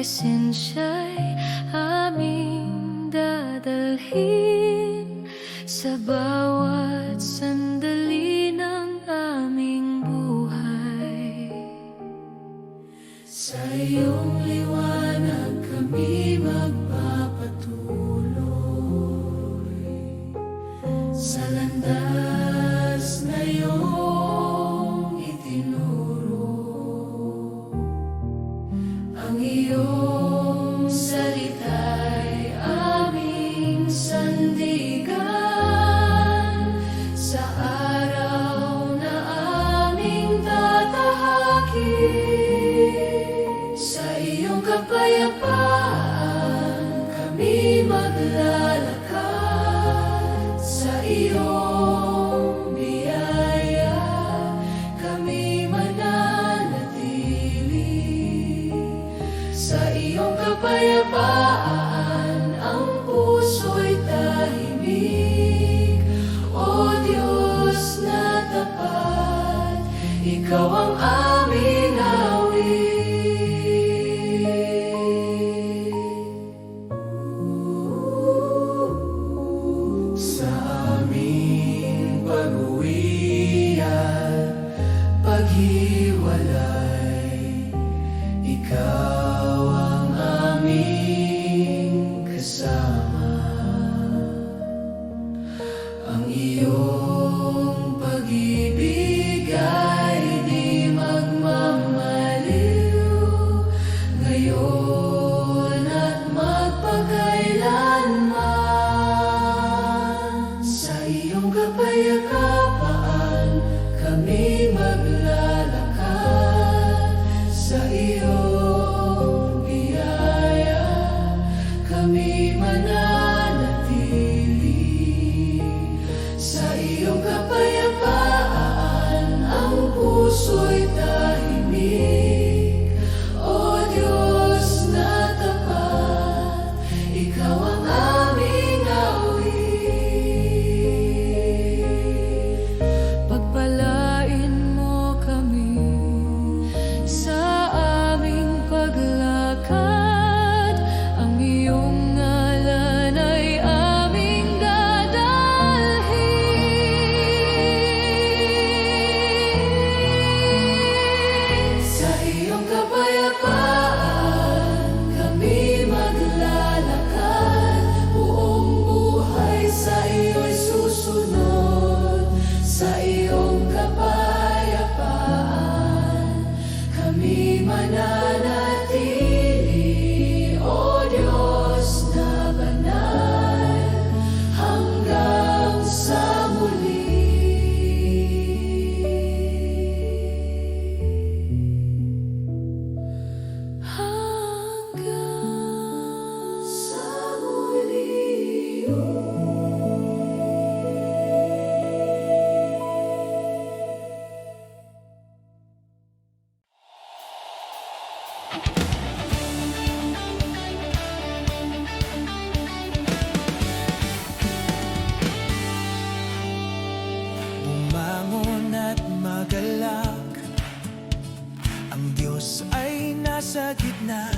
presensya'y aming dadalhin sa bawat sandali ng aming buhay. Sa iyong liwanag kami magpapatuloy sa landas na iyong itinuro. Ang iyong salita'y aming sandigan sa araw na aming tatahakin. Sa iyong kapayapaan kami maglalakad, sa iyong biyaya kami mananatili. Sa iyong kapayapaan ang puso'y tahimik. O Diyos na tapat, Ikaw ang aming awit. Sa aming pag-uwi at paghiwalay, Ikaw ang aming kasama. Ang iyong pag-ibig ay di magmamaliw, ngayon at magpakailanman. Sa iyong kapayapaan kami maglalakad, sa iyong biyaya kami mananatili. Sa iyong kapayapaan ang puso'y tahimik. O Diyos na tapat, Ikaw ang aming awit. Pagpalain mo kami sa aming paglakad, ang iyong ngalan ay aming dadalhin. Sa iyong kapayapaan kami maglalakad, buong buhay sa iyo'y susunod. Sa iyong kapayapaan kami mananatili. O Diyos na banal, hanggang sa muli. Hanggang sa muli. Bumangon at magalak, ang Diyos ay nasa gitna.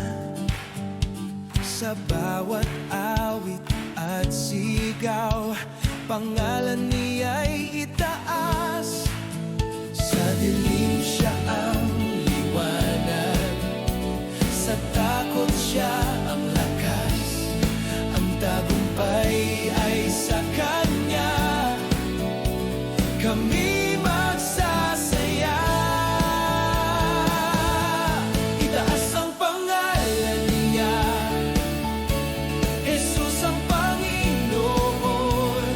Sa bawat awit at sigaw, pangalan niya'y itaas. Sa dilim siya ang liwanag, sa takot siya ang lakas. Ang tagumpay ay sa Kanya, kami magsasaya. Itaas ang pangalan niya, Jesus ang Panginoon.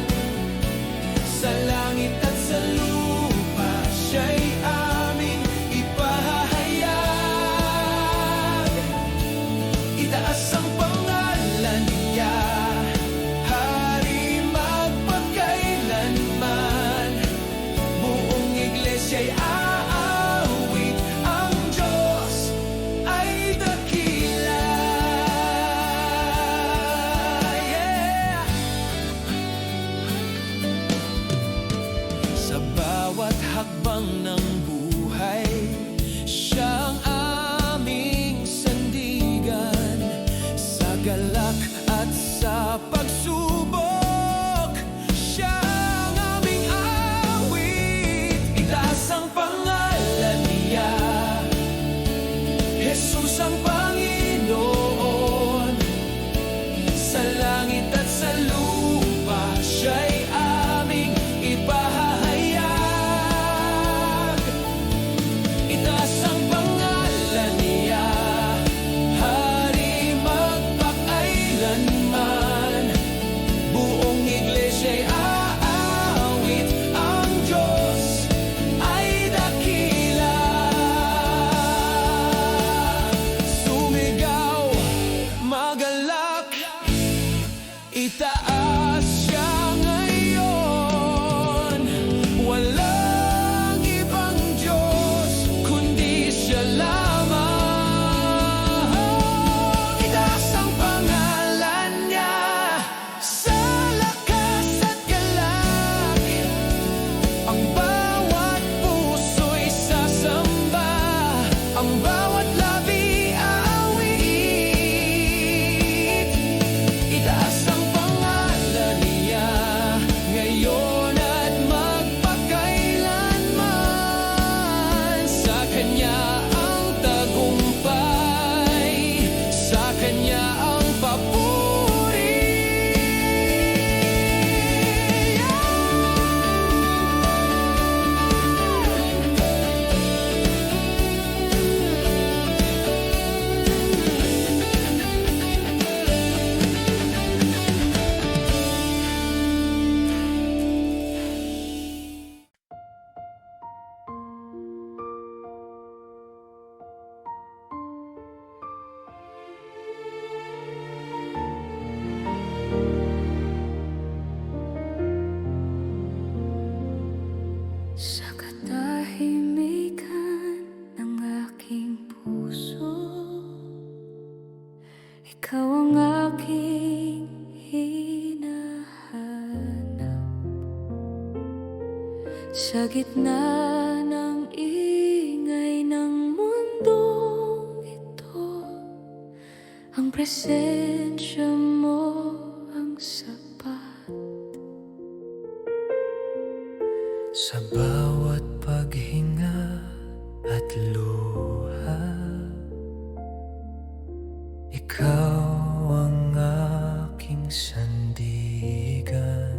Sa langit Sa gitna ng ingay ng mundong ito, ang presensya mo ang sapat. Sa bawat paghinga at luha, ikaw ang aking sandigan.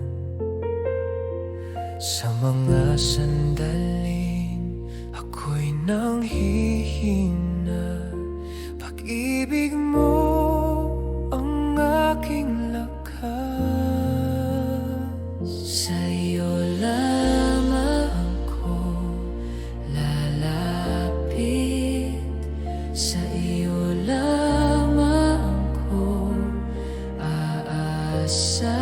Sa mga sandaling ako'y nanghihina, pag-ibig mo ang aking lakas. Sa iyo lamang ako lalapit, sa iyo lamang ako aasa.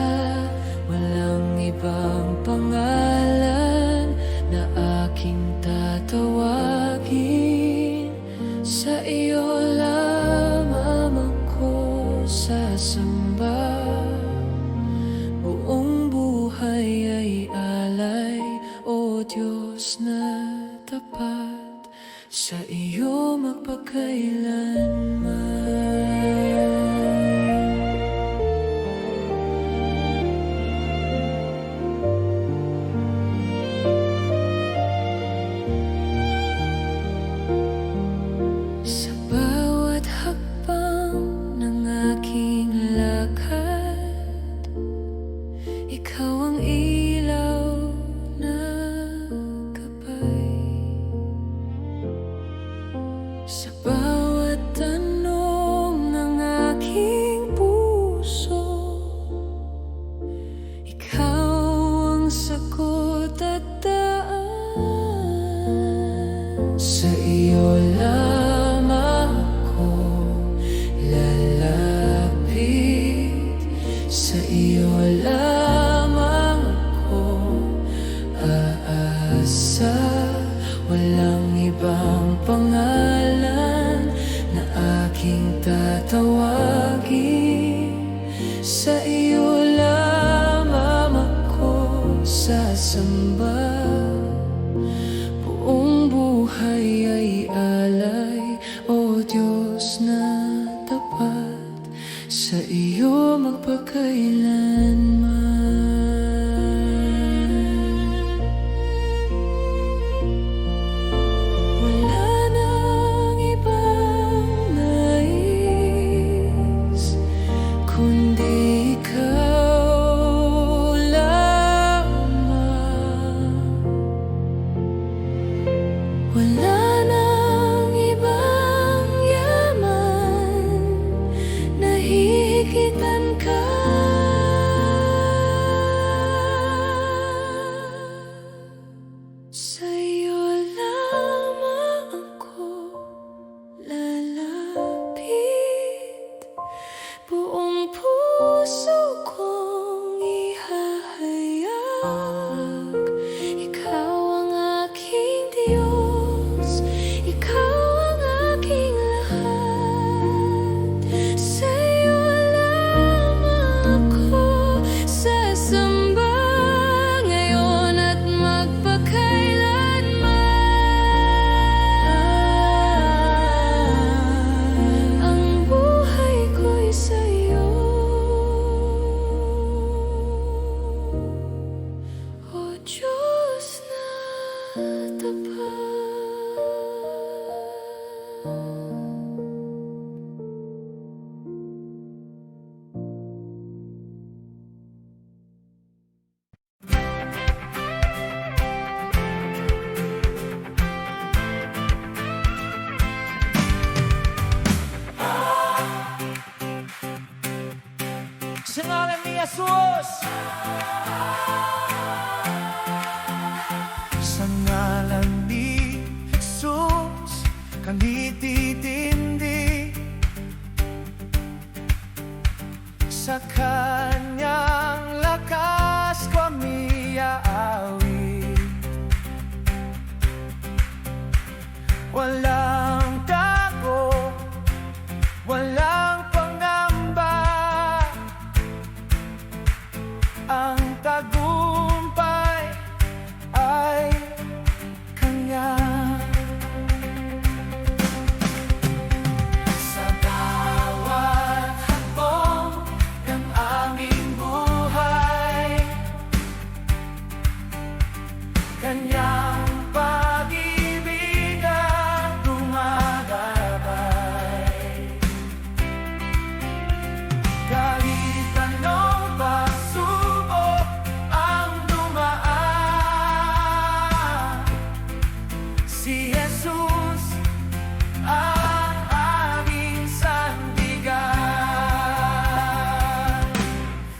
Walang ibang pangalan na aking tatawagin. Sa iyo lamang ako sasamba. Buong buhay ay alay, o Diyos na tapat, sa iyo magpakailanman. Sa bawat hakbang ng aking lakad, ikaw ang ilaw na gabay. Sa bawat tanong ng aking puso, ikaw ang sagot at daan. Sa iyo lamang ako lalapit, sa iyo lamang ako aasa. Walang ibang pangalan na aking tatawagin. Sa iyo lamang ako sasamba. Buong buhay ay alay, o Diyos na tapat, sa iyo magpakailanman. Wala nang ibang nais, kundi ikaw lamang. Wala nang ibang yaman na hihigitan ka. Sa iyo lamang ako lalapit, buong puso kong ihahayag. Ikaw ang aking Diyos, ikaw ang aking lahat. Sa iyo lamang ako sasamba ngayon at magpakailanman. Ang buhay ko'y sa iyo, o Diyos na tapat. Sa ngalan ni Jesus, sa ngalan ni Jesus, kami titindig. Sa kanyang lakas kami aawit. Walang tago, walang pangamba. Ang tagumpay ay Si Jesus ang aming sandigan.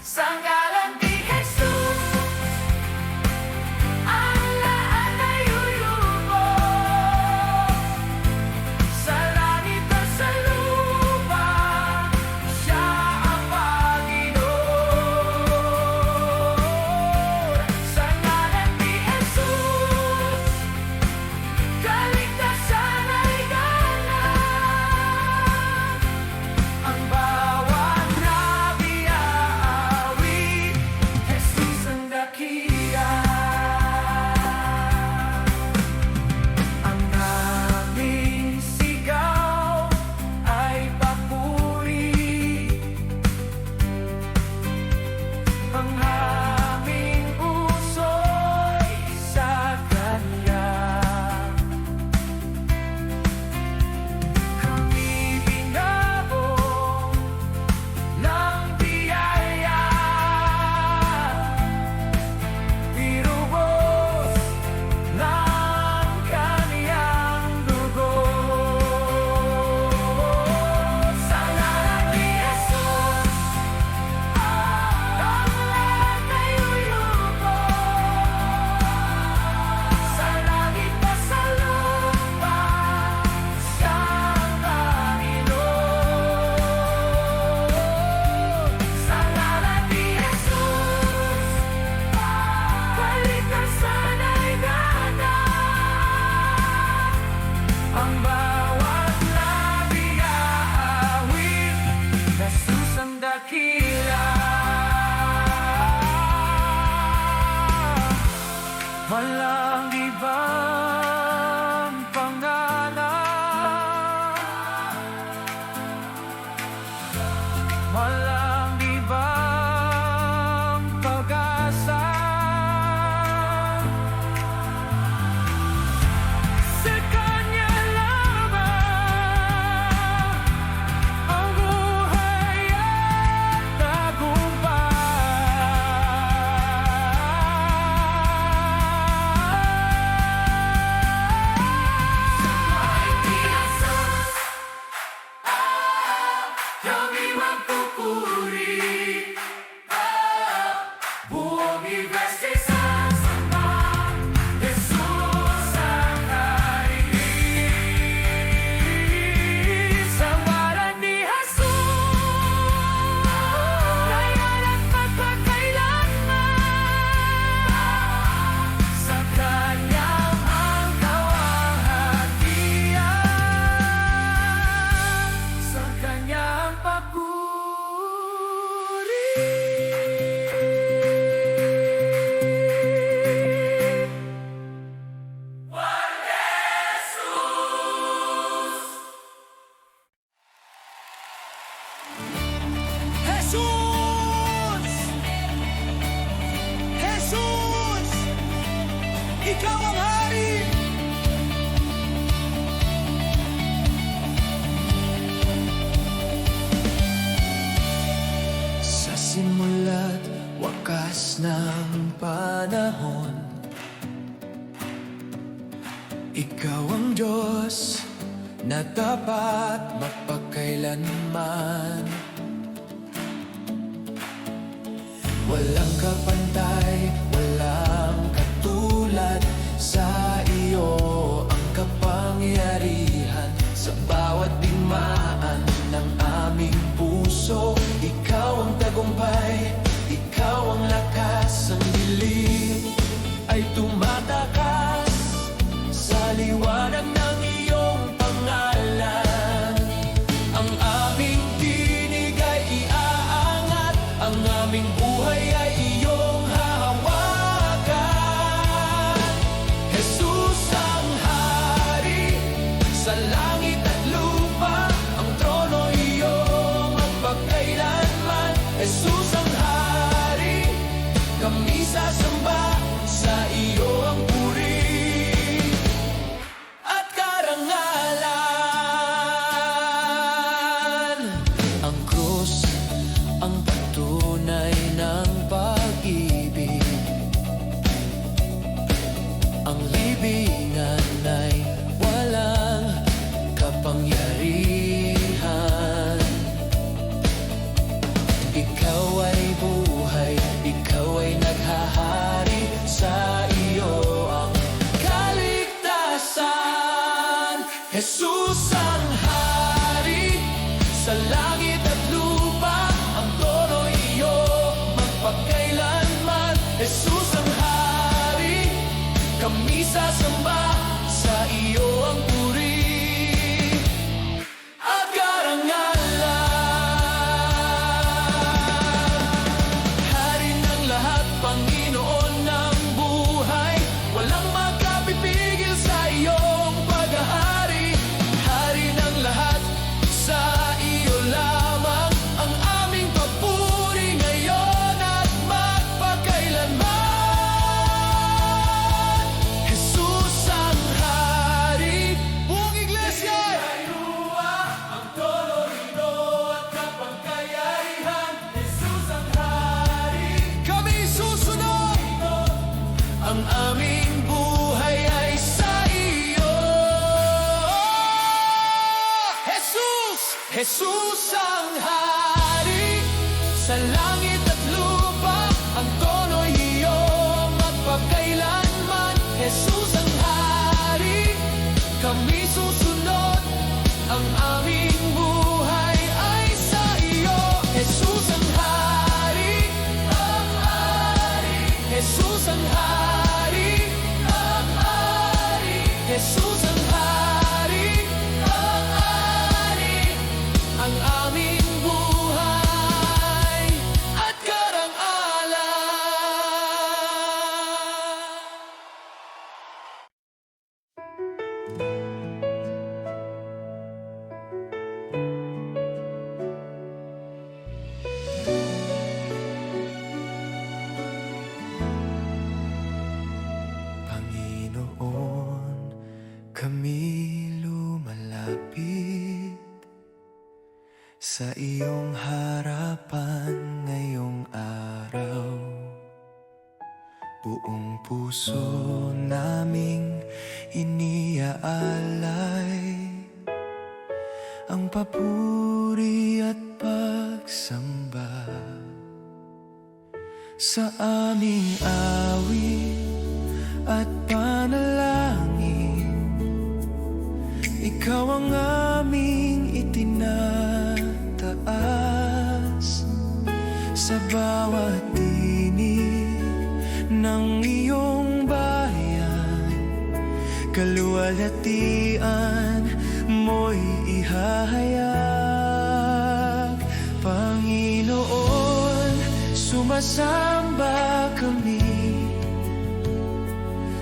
Sa ngalan ni Jesus, ang lahat ay lulubog. Sa langit at sa lupa, siya ang Panginoon. Sa ngalan ni Jesus, kaligtasan ay ganap. Ang bawat nabiyaawit, Jesus ang dakila. Ang aming sigaw ay papuri. Ang aming puso'y sa Kanya. Kami binabong ng biyaya, tinubos ng Kaniyang dugo. Sa ngalan ni Jesus, ang lahat ay lulubog. Sa langit at sa lupa, siya ang Panginoon. Sa ngalan ni Jesus, kaligtasan ay ganap. Ang bawat nabiyaawit, Jesus ang dakila. Walang ibang pangalan, walang ibang pag-asa. Sa Kanya lamang ang buhay at tagumpay. Kami magpupuri, buong ibig sa samba, Jesus ang nais. Sa ngalan ni Jesus, ngayon at magpakailanman, sa Kanyang angkawahatian, sa Kanyang papuri. Jesus! Jesus! Ikaw ang hari! Sa simula't wakas ng panahon, ikaw ang Diyos na tapat mapagkailanman. Walang kapantay, walang katulad sa iyo ang kapangyarihan sa bawat digmaan ng aming puso. Ikaw ang tagumpay, ikaw ang lakas, ang dilim ay tumatakas sa liwanag ng iyong pangalan. Ang aming tinig ay iaangat, ang aming buhay ay iyong hahawakan. Jesus ang hari sa langit at lupa, ang trono iyo magpakailanman. Jesus ang hari, kami sasamba, sa iyo ang puri at karangalan. Hari ng lahat, Panginoon ng buhay, walang makapipigil sa iyong paghahari. Hari ng lahat, sa iyo lamang ang aming papuri ngayon at magpakailanman. Jesus ang hari, buong iglesia. Ang tolorino at kapangyarihan, Jesus ang hari, kami susunod. Ang aming buhay ay sa iyo. Jesus ang hari sa langit at lupa, ang trono iyong magpakailanman. Jesus ang hari, kami susunod. Ang aming buhay ay sa iyo. Jesus ang hari, ang hari. Jesus ang hari, ang hari. Jesus ang hari, ang hari. Ang aming buhay at Panginoon, kami lumalapit sa iyong harapan ngayong araw. Buong puso naming iniaalay ang papuri at pagsamba sa aming awit at panalangin. Ikaw ang aming itinataas sa bawat tinig ng iyong bayan. Kaluwalhatian mo'y ihahayag. Panginoon, sumasamba kami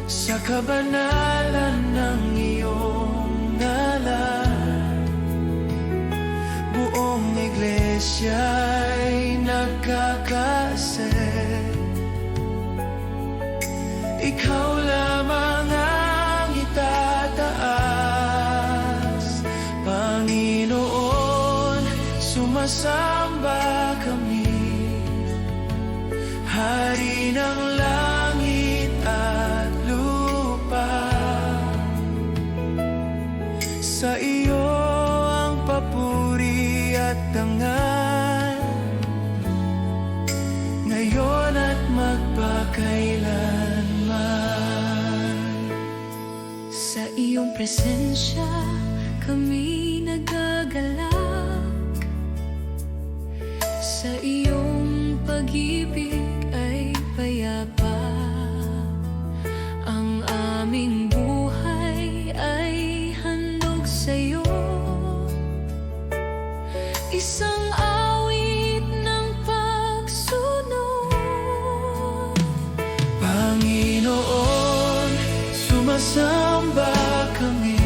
sa kabanalan ng iyong ngalan. Buong iglesya'y nagkakaset. Ikaw lamang ang itataas. Panginoon, sumasamba kami, Hari ng langit at lupa. Sa iyo ang papuri at dangal, ngayon at magpakailanman. Sa iyong presensya kami nagagalak, sa iyong pag-ibig ay payapa. Ang aming buhay ay handog sa iyo, isang awit ng pagsunod. Panginoon, sumasamba kami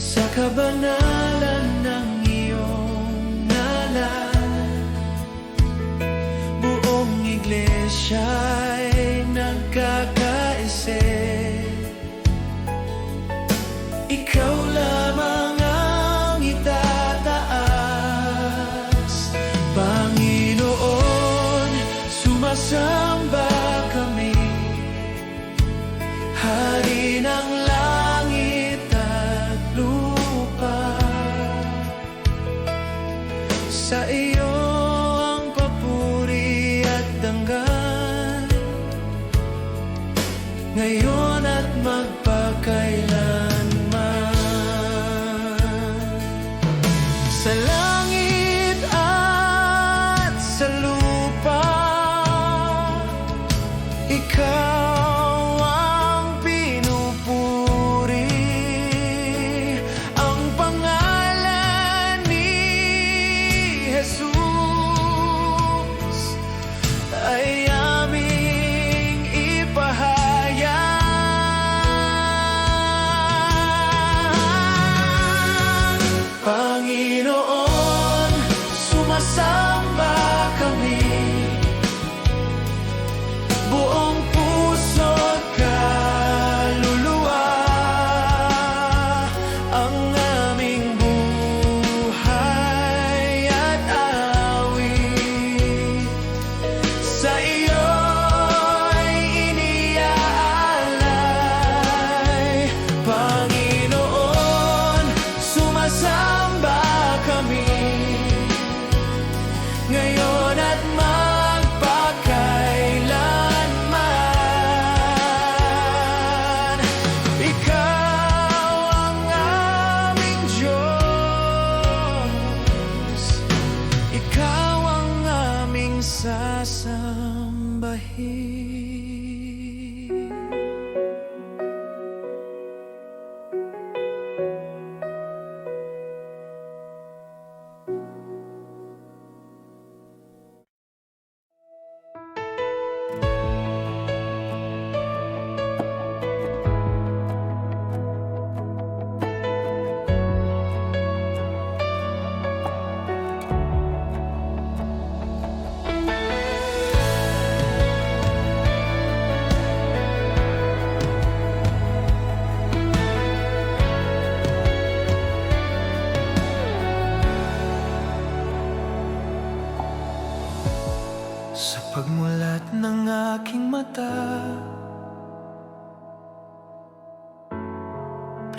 sa kabanalan ng iyong ngalan. Buong iglesya'y nagkakaisip. Ikaw lamang ang itataas. Panginoon, sumasamba kami, Hari ng langit at lupa. Sa iyo ang papuri at dangal,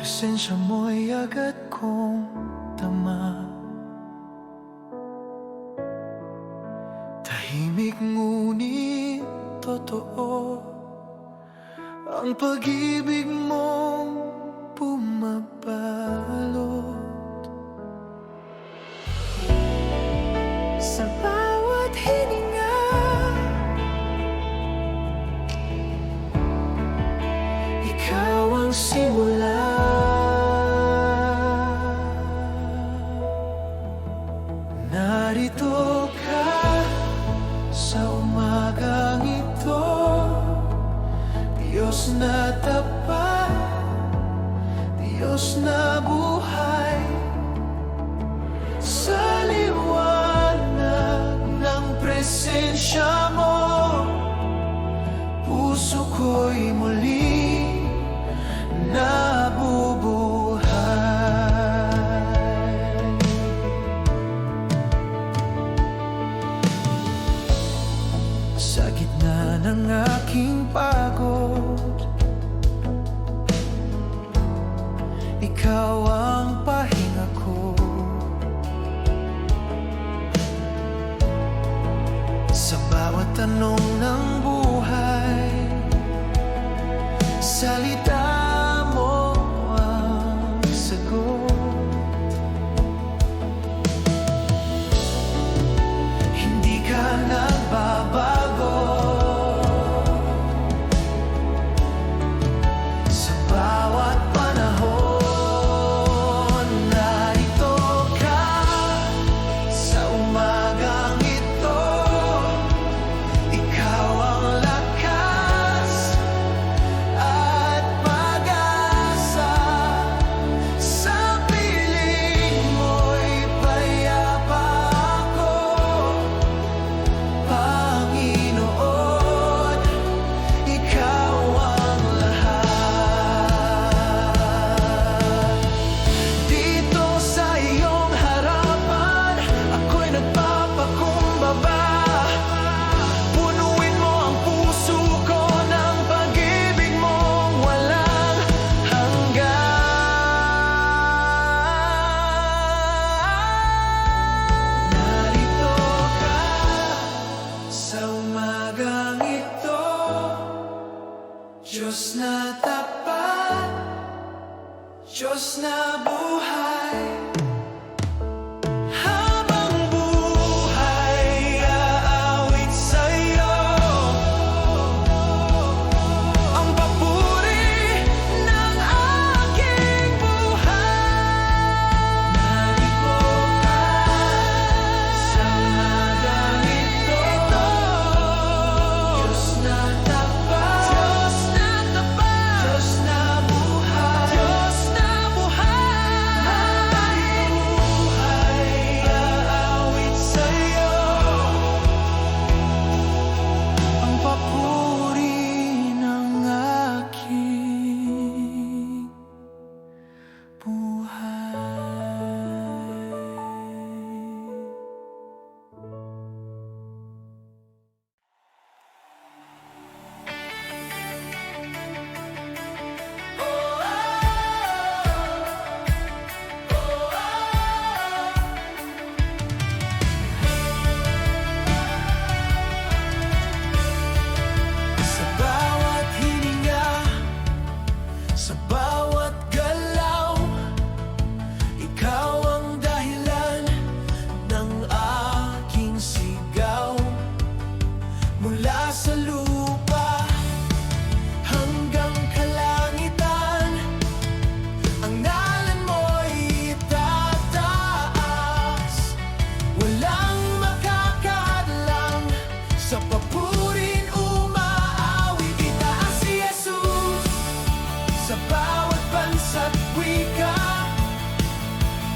Presensya mo'y agad kong tama. Tahimik ngunit totoo ang pag-ibig mong bumabalot. Sa bawat hininga, ikaw ang simula. Narito ka sa umagang ito, Diyos na tapat, Diyos na buhay. Sa liwanag ng presensya mo, puso ko'y muli nabubuhay. Sa gitna ng aking pagod, ikaw ang pahinga ko. Sa bawat tanong ng buhay, salita mo ang sagot. Hindi ka nagbabago. Sa bawat panahon, narito ka sa umagang ito. Ikaw ang lakas at pag-asa. Sa piling mo'y payapa ako, Panginoon, ikaw ang lahat. Dito sa iyong harapan, ako'y nagpapakumbaba. Punuin mo ang puso ko ng pag-ibig mong walang hanggan. Narito ka sa umagang ito, Diyos na tapat, Diyos na buhay. Habang buhay, aawit sa'yo ang papuri ng aking buhay. Narito ka sa umagang ito, Diyos na tapat, Diyos na tapat, Diyos na buhay, Diyos na buhay. Habang buhay, aawit sa'yo ang papuri ng aking buhay. Sa bawat hininga, sa bawat galaw, ikaw ang dahilan ng aking sigaw. Mula sa lupa hanggang kalangitan, ang ngalan mo'y itataas. Walang makakadlang sa papurin umaawit. Itaas si Jesus sa bawat bansa't wika.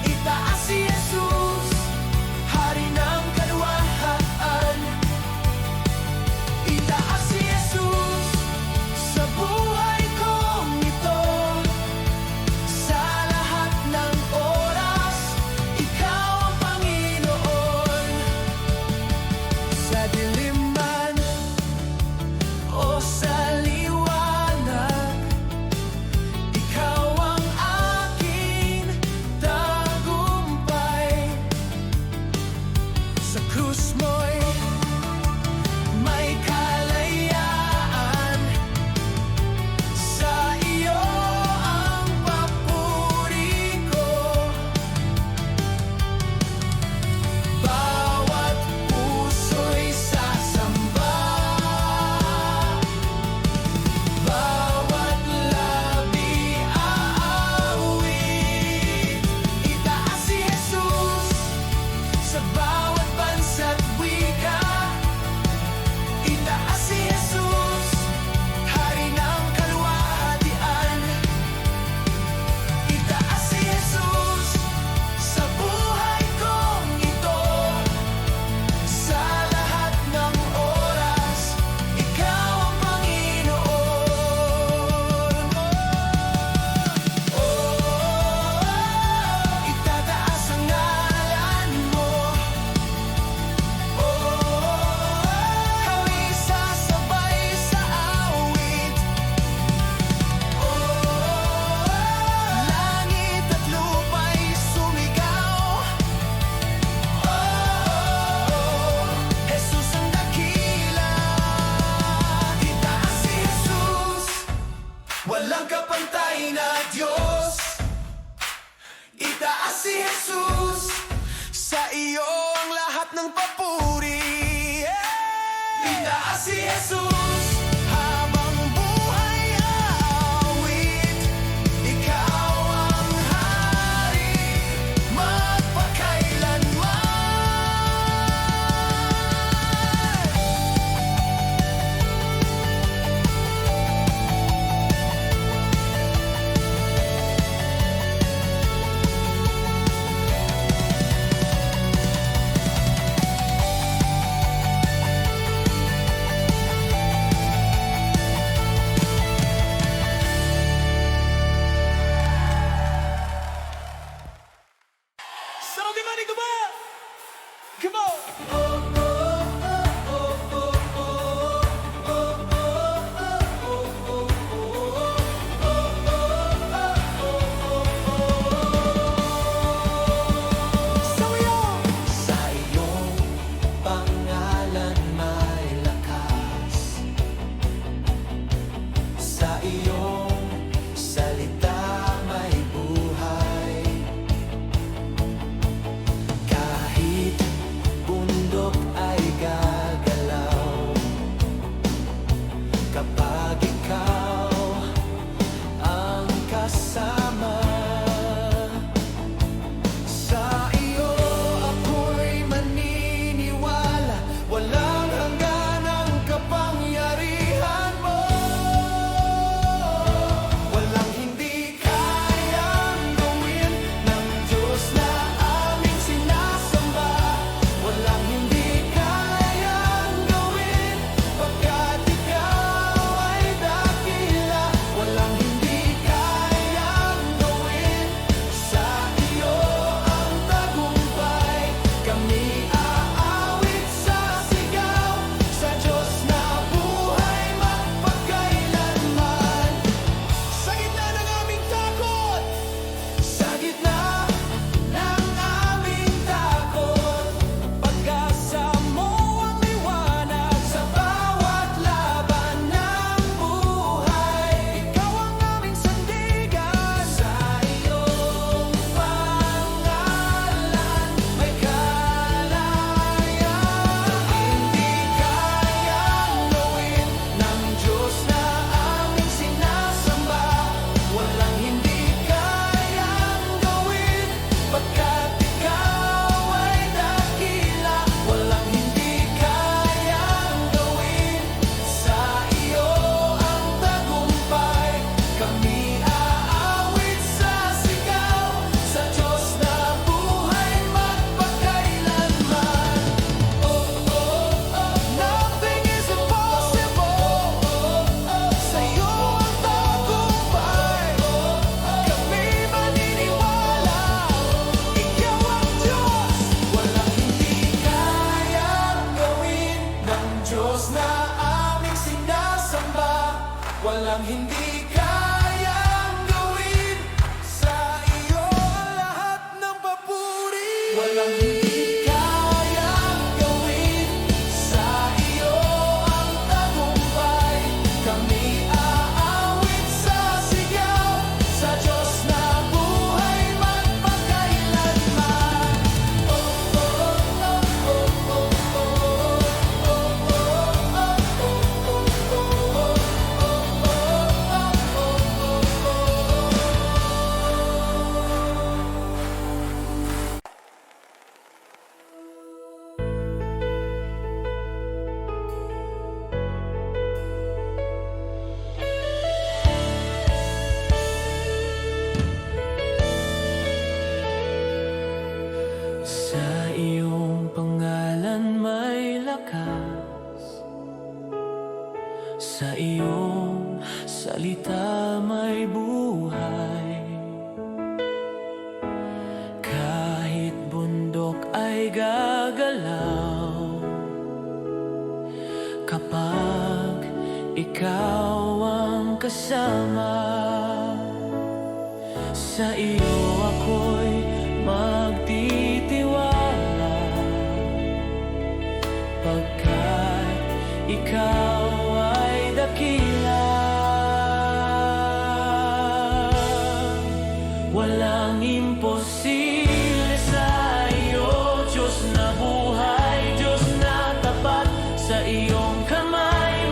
Itaas si Jesus, Hari ng kaluwahan. Itaas si Jesus sa buhay kong ito. Sa lahat ng oras, ikaw ang Panginoon. Sa dilim man o sa liwanag, ikaw ang Jesus. Habang buhay aawit, ikaw ang hari magpakailanman. Sarap di ba, Nico ba? Come on! Sa iyong pangalan may lakas, sa iyong salita may buhay. Kahit bundok ay gagalaw kapag ikaw ang kasama. Sa iyo ako'y maniniwala, walang hanggan ang kapangyarihan mo. Walang hindi kayang gawin ng Diyos na aming sinasamba. Walang hindi kayang gawin pagkat ikaw ay dakila. Walang hindi kayang gawin, sa iyo ang tagumpay. Kami aawit sa sigaw, sa Diyos na buhay magpakailanman. Sa gitna ng aming takot, sa gitna ng aming takot, pag-asa mo ang liwanag sa bawat laban ng buhay. Ikaw ang aming sandigan, sa iyong pangalan may kalayaan. Hindi kayang gawin ng Diyos na aming sinasamba. Walang hindi kayang gawin pagkat ikaw ay dakila. Walang hindi kayang gawin, sa iyo ang tagumpay. Kami aawit sa sigaw, sa Diyos na buhay magpakailanman. Nothing is impossible. Sa iyo ang tagumpay. Kami maniniwala, ikaw ang Diyos. Walang hindi kayang gawin ng Diyos na aming sinasamba. Walang hindi kayang gawin, sa iyo ang lahat ng papuri. Walang hindi kayang gawin, sa iyo ang tagumpay. Kami aawit sa sigaw, sa Diyos na buhay magpakailanman. Sa iyong pangalan may lakas, sa iyong salita may buhay. Kahit bundok ay gagalaw kapag ikaw ang kasama. Sa iyo ako'y magtitiwala, pagkat ikaw ay dakila. Walang imposible sa iyo, Diyos na buhay, Diyos na tapat. Sa iyong kamay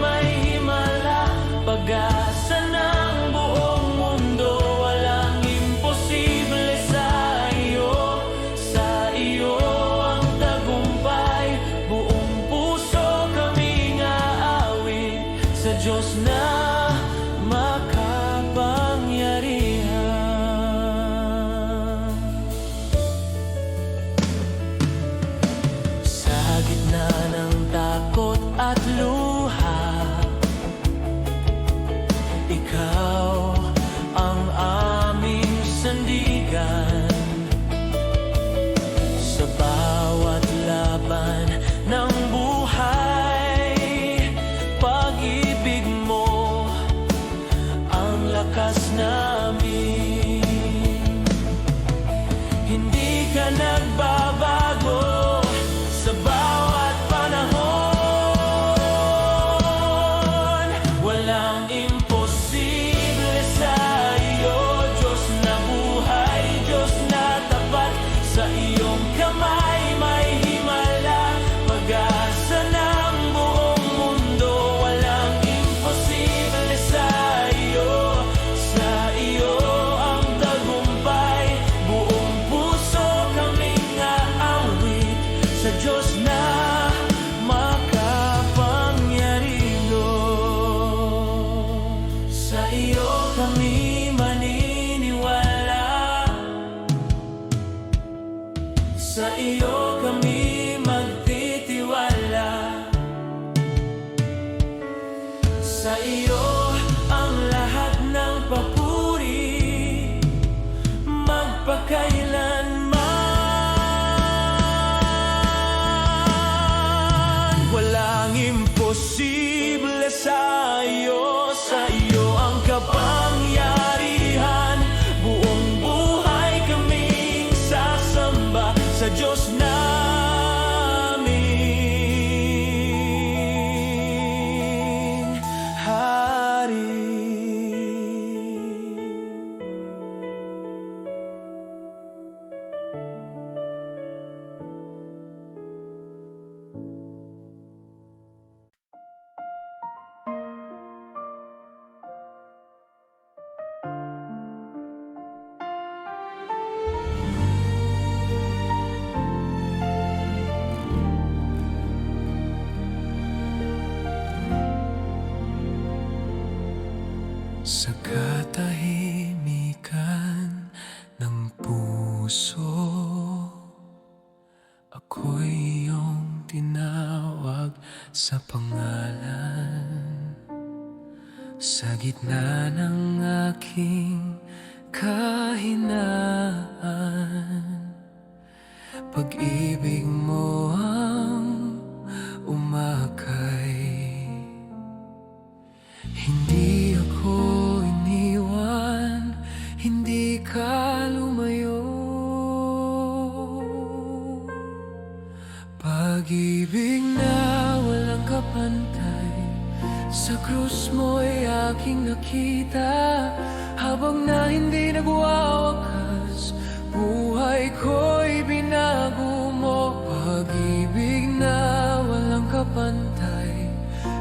iyo kami magtitiwala. Sa iyo ang lahat ng papuri, magpakailanman. Walang imposible sa iyo ang kapangyarihan. Buong buhay kaming sasamba sa Diyos naming Hari. Sa katahimikan ng puso, ako'y iyong tinawag sa pangalan. Sa gitna ng aking kahinaan, pag-ibig mo ang umakay. Hindi ako iniwan, hindi ka lumayo. Pag-ibig na walang kapantay, sa krus mo'y aking nakita. Habang na hindi nagwawakas, buhay ko'y binago mo. Pag-ibig na walang kapantay,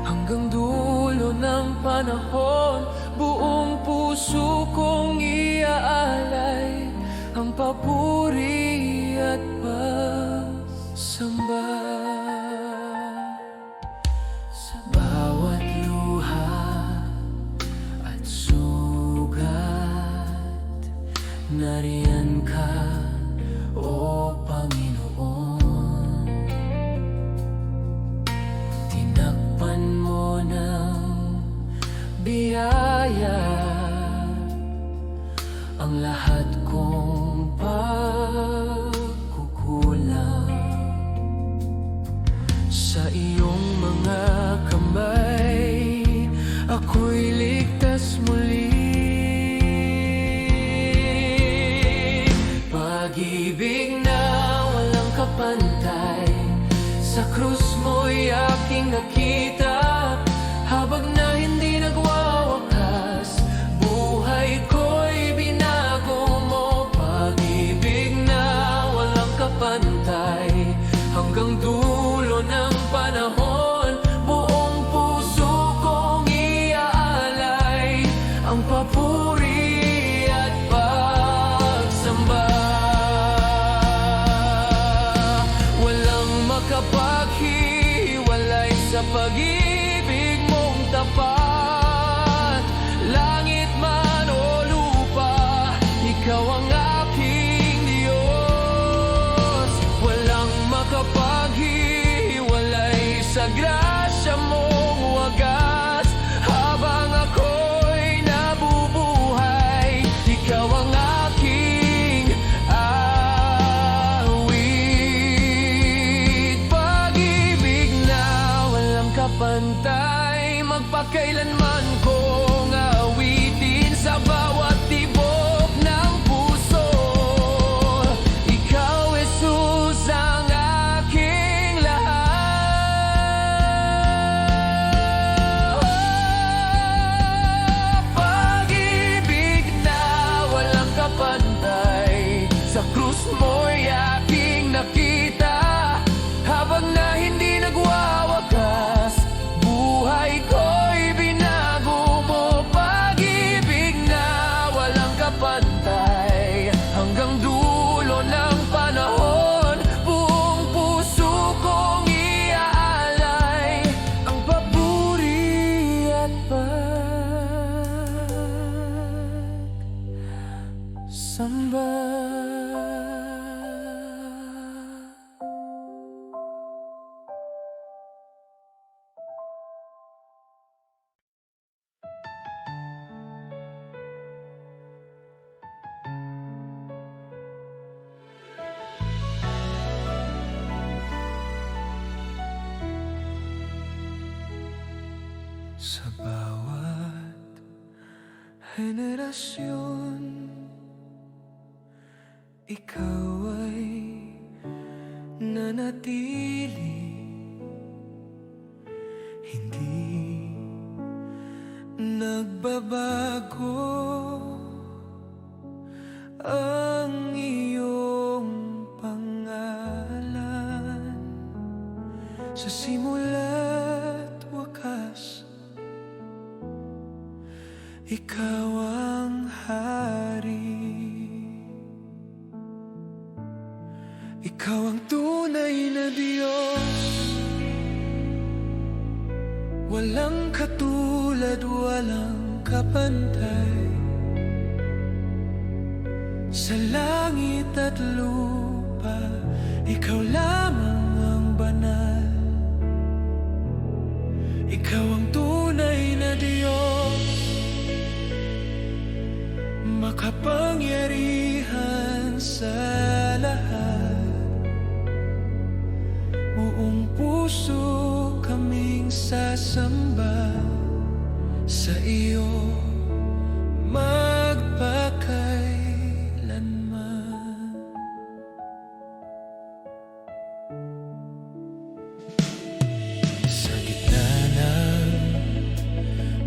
hanggang dulo ng panahon, buong puso kong iaalay ang papuri at pagsamba. Sa bawat luha at sugat, nariyan ka, O Panginoon. Tinakpan mo ng biyaya ang lahat kong pagkukulang. Sa iyong mga kamay, ako'y ligtas muli. Pag-ibig na walang kapantay, sa krus mo'y aking nakita. Habang na hindi nagwawakas, buhay ko'y binago mo. Pag-ibig na walang kapantay, hanggang dulo ng panahon, buong puso kong iaalay ang papuri at pagsamba. Walang makapaghiwalay sa pag-ibig mong tapat. Langit man o lupa, ikaw ang aking Diyos. Walang makapaghiwalay sa grasya mong wagas. Habang ako'y nabubuhay, ikaw ang aking awit. Pag-ibig na walang kapantay, magpakailanman kong awitin sa bawat tibok ng puso. Ikaw, Jesus, ang aking lahat. Pag-ibig na walang kapantay, sa krus mo'y aking nakita. Habang na hindi nagwawakas, buhay ko'y binago mo. Pag-ibig na walang kapantay, hanggang dulo ng panahon, buong puso kong iaalay ang papuri at pagsamba. henerasyon, ikaw ay nanatili, hindi nagbabago ang iyong pangalan. Sa simula't wakas, ikaw ang hari. Ikaw ang tunay na Diyos, walang katulad, walang kapantay. Sa langit at lupa, ikaw lamang ang banal. Ikaw ang tunay na Diyos, makapangyarihan sa lahat. Buong puso kaming sasamba sa iyo magpakailanman. Sa gitna ng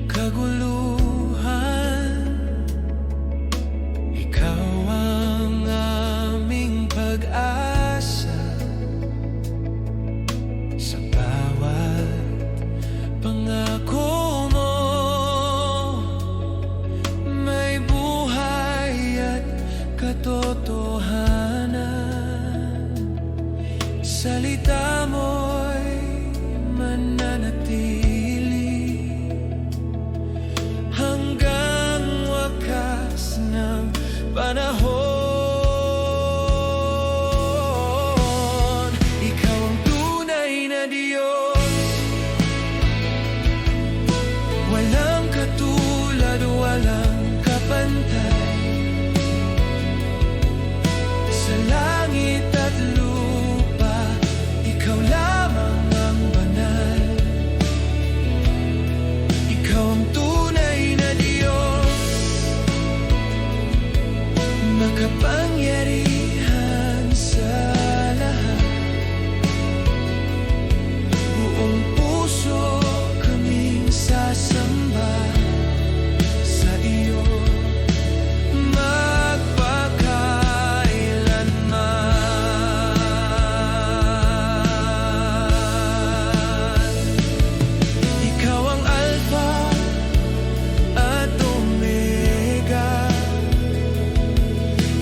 kaguluhan, ikaw ang aming pag-asa. Sa bawat pangako mo, may buhay at katotohanan. Salita mo'y mananatili hanggang wakas ng panahon. Ikaw ang tunay na Diyos, walang katulad, walang kapantay. Sa langit at lupa, ikaw lamang ang banal. Ikaw ang tunay na Diyos, makapangyarihan sa lahat. Buong puso kaming sasamba sa iyo magpakailanman. Ikaw ang Alpha at Omega,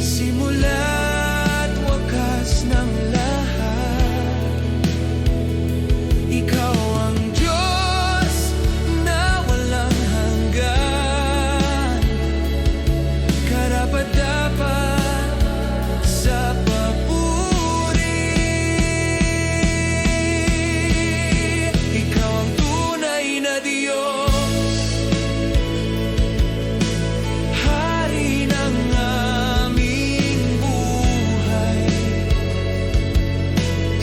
simula't wakas ng lahat. Ikaw ang Diyos na walang hanggan, karapat-dapat sa papuri. Ikaw ang tunay na Diyos, hari ng aming buhay.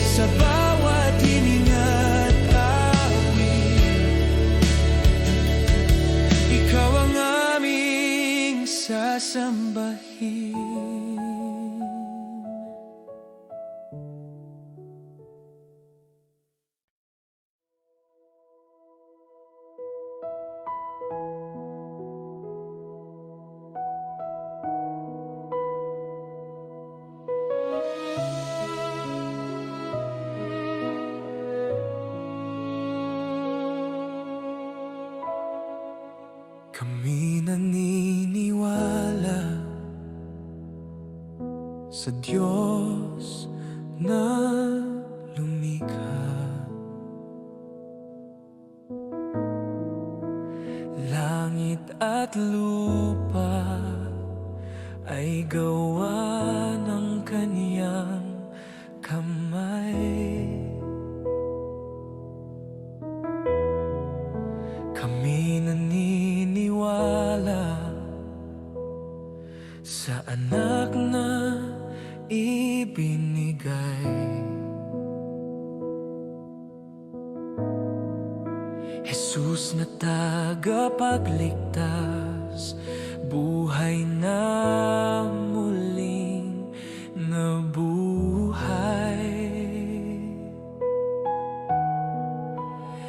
Sa bawat hininga't awit, ikaw ang aming sasambahin. Kami naniniwala sa Diyos na lumikha, langit at lupa ay gawa ng Kaniyang kamay. Kami naniniwala sa anak na ibinigay. Jesus na tagapagligtas, buhay na muling nabuhay.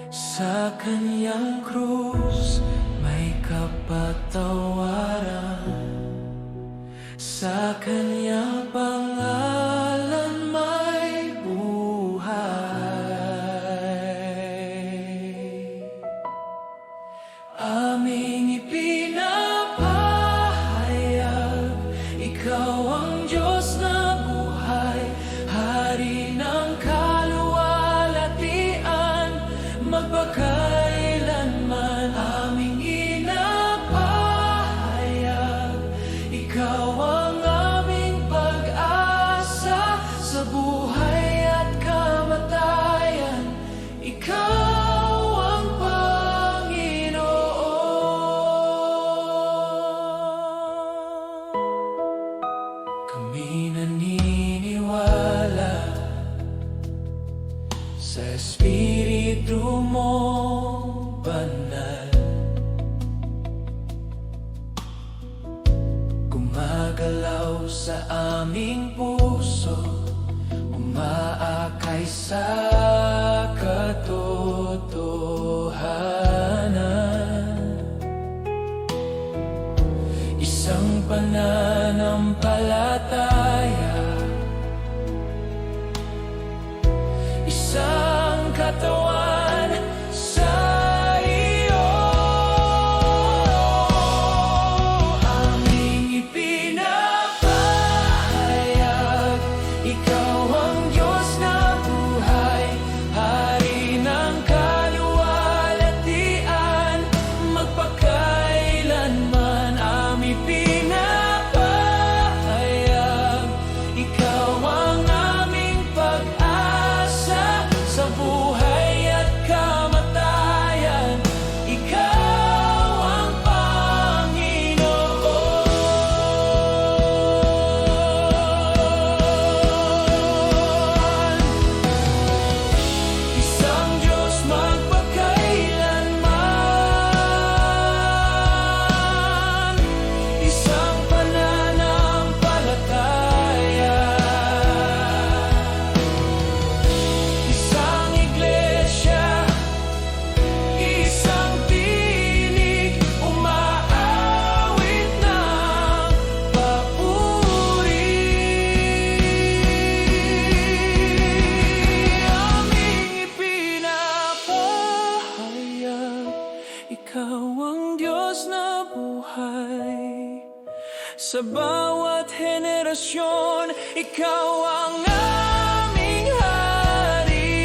Sa kanyang krus may kapatawaran, sa kanyang pangalan may buhay. Aming ipinapahayag, ikaw ang Diyos na buhay, Hari ng kaluwalhatian, magpakailanman. Aming inapahayag, ikaw ang aming pag-asa sa buhay at kamatayan. Ikaw ang Panginoon. Kami naniniwala sa Espiritu mong banal, gumagalaw sa aming puso, umaakay sa katotohanan. Isang pananampalataya, isang katawan sa iyo. Aming ipinapahayag, ikaw ang Diyos na buhay, Hari ng kaluwalhatian, magpakailanman. Aming ipinapahayag, ikaw ang aming pag-asa sa buhay at kamatayan. Ikaw ang Panginoon. Isang Diyos magpakailanman, isang pananampalataya, isang iglesia, isang tinig, umaawit ng papuri. Aming ipinapahayag, ikaw ang Diyos na buhay, sa bawat henerasyon, ikaw ang aming Hari.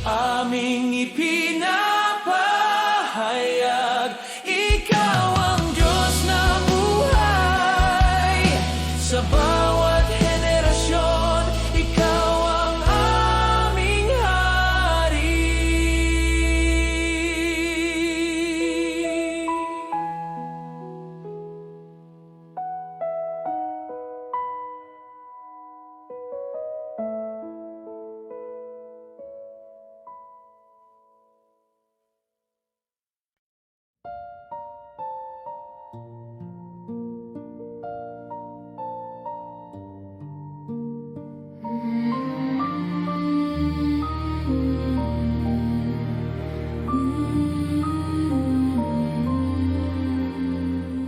Aming ipinapahayag, ikaw ang Diyos na buhay, sa bawat henerasyon, ikaw ang aming Hari.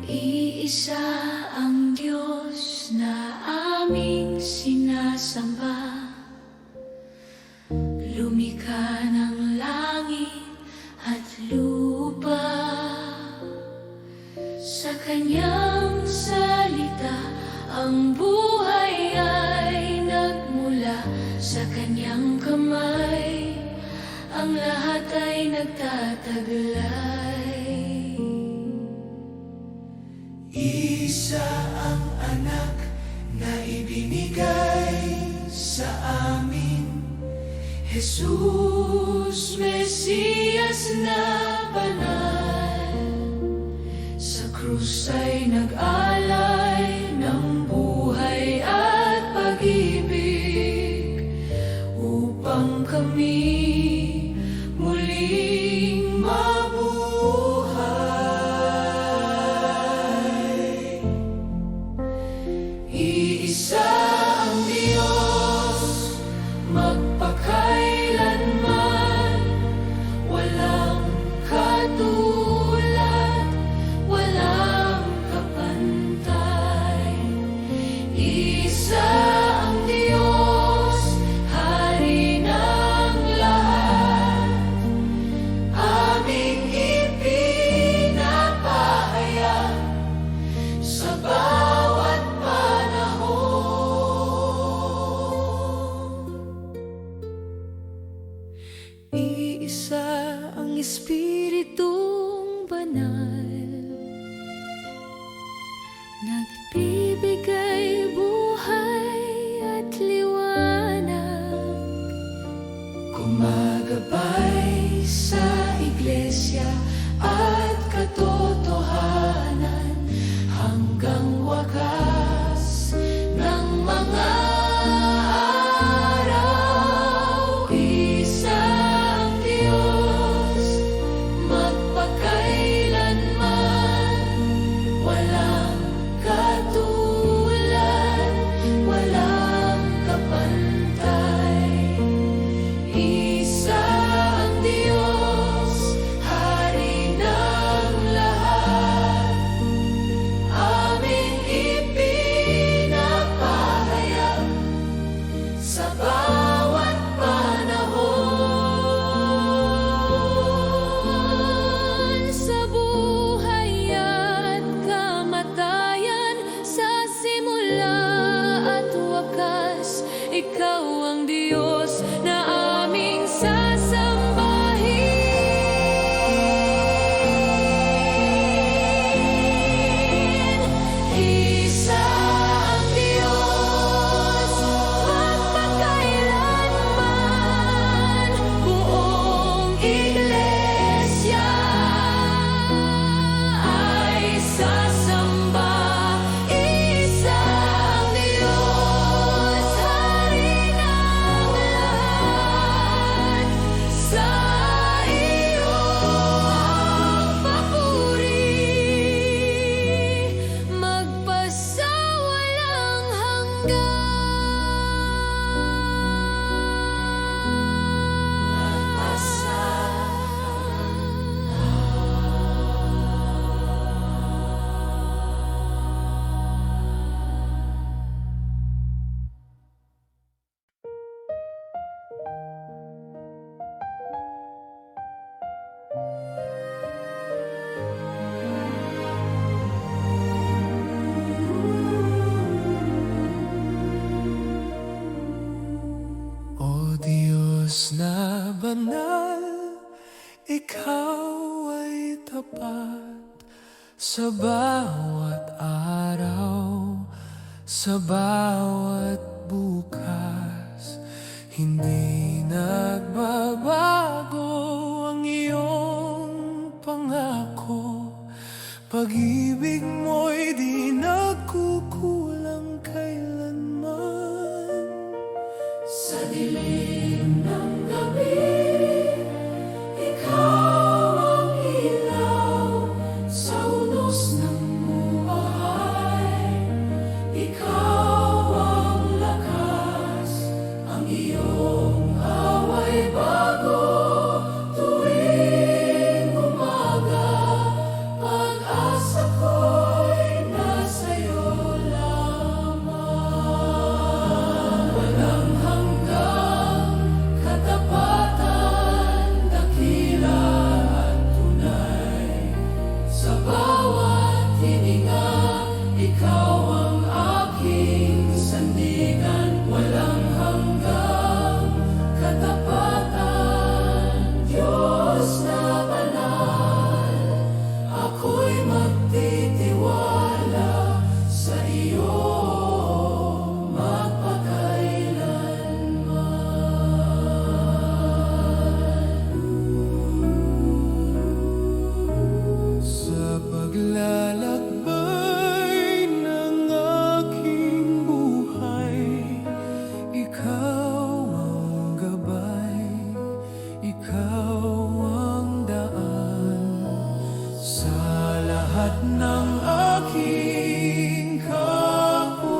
Iisa ang Diyos na aming sinasamba, lumikha ng langit at lupa. Sa kanyang salita ang buhay ay nagmula, sa kanyang kamay ang lahat ay nagtataglay. Isa ang anak na ibinigay sa amin, Jesus, Mesiyas na banal, sa krus ay nag-alay ng buhay at pag-ibig, upang kami muli banal, ikaw ay tapat sa bawat araw, sa bawat bukas. Hindi nagbabago ang iyong pangako. Pag-ibig mo'y di nagkukulang kailanman. Sa dilim ng gabi, ikaw ang ilaw. Sa unos ng buhay, ikaw ang lakas. Ang iyong away bago tuwing umaga. Pag-asa ko'y nasa'yo lamang. Walang hanggang katapatan, dakila at tunay. Sa bawat hininga, ikaw ang aking sandigan. Walang hanggang katapatan, Diyos na banal. Ako'y magtitiwala sa iyo magpakailanman. Sa paglalakbay ng aking buhay, ikaw ang gabay, ikaw ang daan. Sa lahat ng aking kakulangan,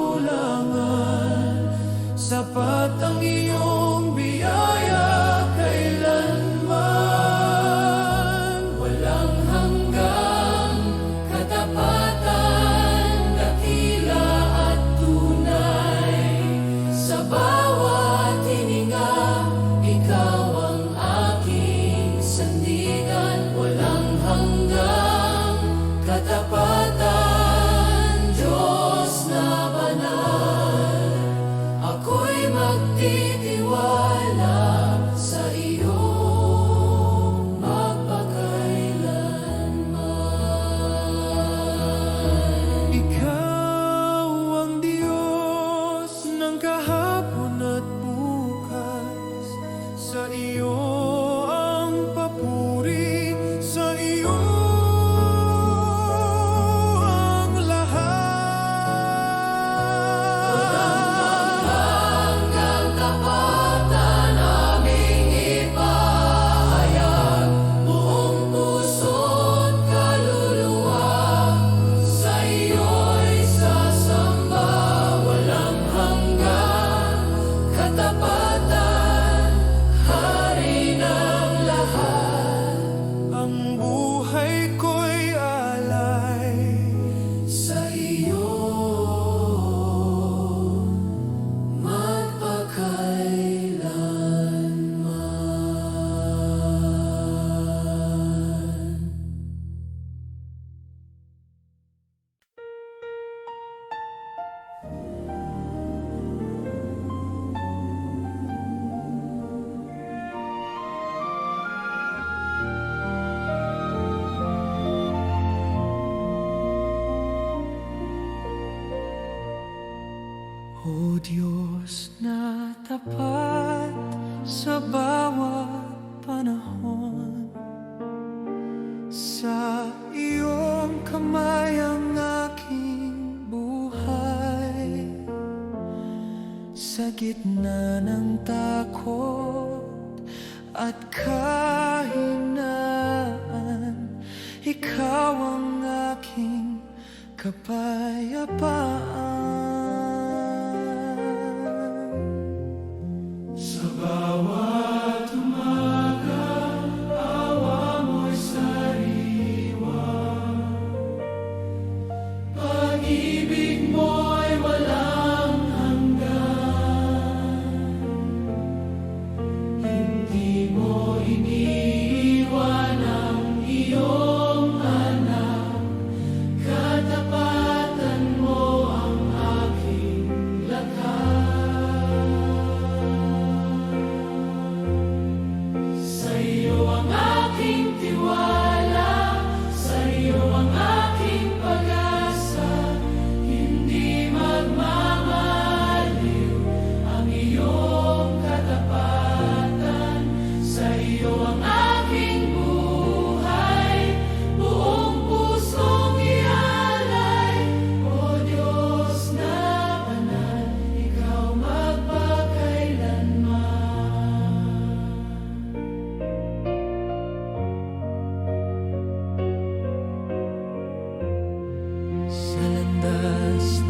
sapat ang iyong biyaya kailanman. Walang hanggang katapatan, dakila at tunay. Sa bawat hininga, ikaw ang aking sandigan. Walang hanggang katapatan, Diyos na banal. Ako'y magtitiwala sa iyo magpakailanman. Ikaw ang Diyos ng kahapon at bukas. Sa iyo ang papuri, sa iyo ang lahat. Hanggang tapatan aming ipahayag, buong puso't kaluluwa. Sa iyo'y sasamba, walang hanggang katapatan, hari ng lahat. Ang buhay ko'y alay Sa iyo magpakailanman. O Diyos na tapat sa bawat panahon, sa iyong kamay ang aking buhay. Sa gitna ng takot at kahinaan, ikaw ang aking kapayapaan. Sa bawat umaga, awa mo'y sariwa. Pag-ibig mo'y walang hanggan. Hindi mo iniiwan ang iyong anak. Katapatan mo ang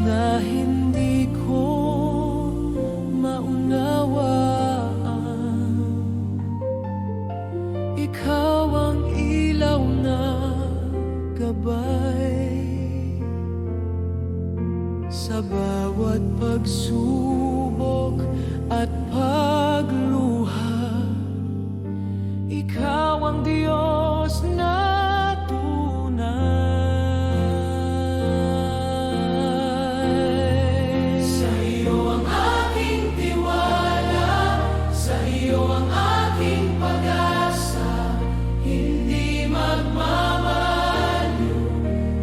na hindi ko maunawaan. Ikaw ang ilaw na gabay sa bawat pagsubok at pagluha. Ikaw ang Diyos na tunay. Sa iyo ang aking tiwala, sa iyo ang aking pag-asa. Hindi magmamaliw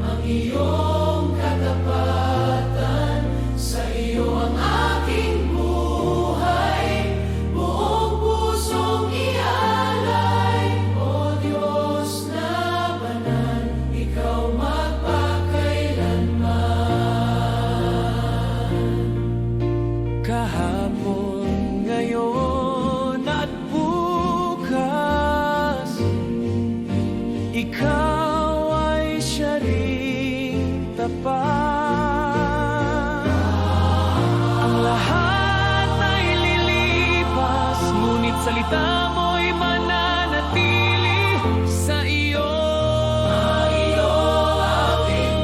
ang iyong katapatan. Sa iyo ang aking buhay, buong pusong ialay. O Diyos na banal, ikaw magpakailanman. Kahapon, ngayon at bukas, ikaw ay siya ring tapat. Ang lahat ay lilipas, ngunit salita mo'y mananatili. Sa iyo, ating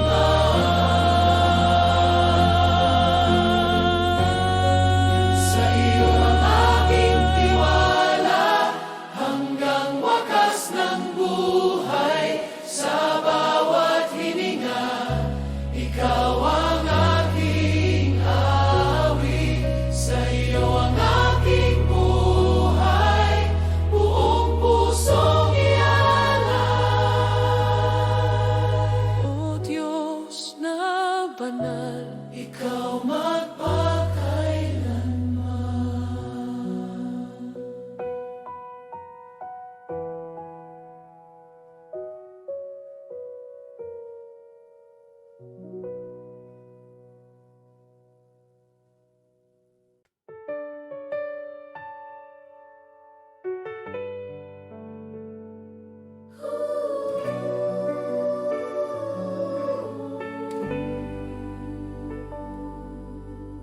sa iyo ang aking tiwala, hanggang wakas ng buhay. Sa bawat hininga, ikaw ang aking awit. Sa iyo ang aking buhay, buong pusong ialay. O Diyos na banal, ikaw magpakailanman.